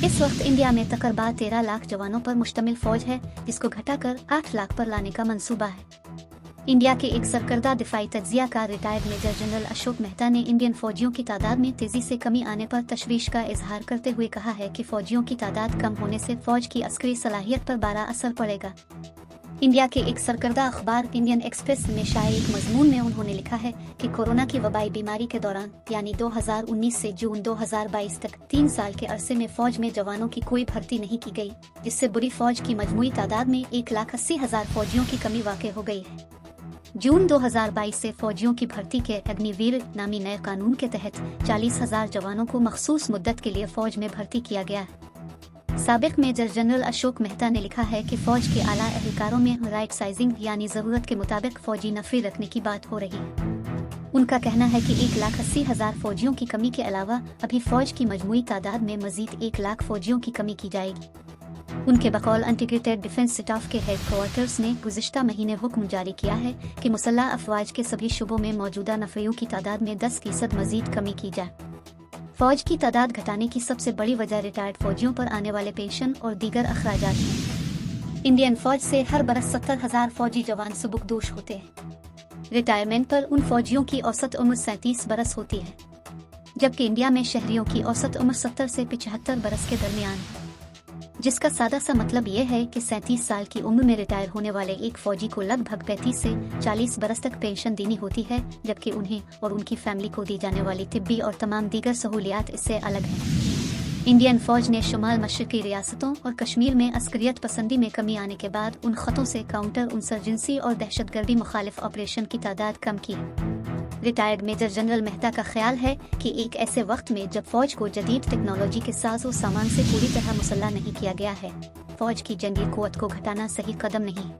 इस वक्त इंडिया में तकरीबन 13 लाख जवानों पर मुश्तमिल फौज है, जिसको घटाकर 8 लाख पर लाने का मंसूबा है। इंडिया के एक सरकर्दा दिफाई तज्जियाकार retired major general Ashok Mehta ने इंडियन फौजियों की तादाद में तेजी से कमी आने पर तशवीश का इजहार करते हुए कहा है कि फौजियों की तादाद कम होने से फौज की अस्करी सलाहियत पर बड़ा असर पड़ेगा। इंडिया के एक सरकर्दा अखबार इंडियन एक्सप्रेस में शाये एक मजमून में उन्होंने लिखा है कि कोरोना की वबाई बीमारी के दौरान यानी 2019 से जून 2022 तक 3 साल के अरसे में फौज में जवानों की कोई भर्ती नहीं की गई, जिससे बुरी फौज की मजमूई तादाद में 1,80,000 फौजियों की कमी वाक़ई हो गई है। जून 2022 से फौजियों की भर्ती के अग्निवीर नामी नए कानून के तहत 40,000 जवानों को मखसूस मुद्दत के लिए फौज में भर्ती किया गया है। साबिक मेजर जनरल अशोक मेहता ने लिखा है कि फौज के आला एहलकारों में राइट साइजिंग यानी जरूरत के मुताबिक फौजी नफरी रखने की बात हो रही है। उनका कहना है कि 1,80,000 फौजियों की कमी के अलावा अभी फौज की मजमूई तादाद में मजीद 1 लाख फौजियों की कमी की जाएगी। उनके बकौल इंटीग्रेटेड डिफेंस स्टाफ के हेडक्वार्टर्स ने गुज़िश्ता महीने हुक्म जारी किया है कि मुसल्लह अफवाज के सभी शुबों में मौजूदा नफरियों की तादाद में 10% मजीद कमी की जाए। फौज की तादाद घटाने की सबसे बड़ी वजह रिटायर्ड फौजियों पर आने वाले पेंशन और दीगर अखराजात हैं। इंडियन फौज से हर बरस 70,000 फौजी जवान सुबुकदोश होते हैं। रिटायरमेंट पर उन फौजियों की औसत उम्र 37 बरस होती है, जबकि इंडिया में शहरियों की औसत उम्र 70 से 75 बरस के दरमियान है, जिसका सादा सा मतलब ये है कि 37 साल की उम्र में रिटायर होने वाले एक फौजी को लगभग 35 से 40 बरस तक पेंशन देनी होती है, जबकि उन्हें और उनकी फैमिली को दी जाने वाली तिब्बी और तमाम दीगर सहूलियात इससे अलग हैं। इंडियन फौज ने शुमाल मशरकी रियासतों और कश्मीर में अस्करियत पसंदी में कमी आने के बाद उन खतों से काउंटर इंसर्जेंसी और दहशतगर्दी मुखालिफ ऑपरेशन की तादाद कम की है। रिटायर्ड मेजर जनरल मेहता का ख्याल है कि एक ऐसे वक्त में जब फौज को जदीद टेक्नोलॉजी के साजो सामान से पूरी तरह मुसल्ला नहीं किया गया है, फौज की जंगी कुव्वत को घटाना सही कदम नहीं।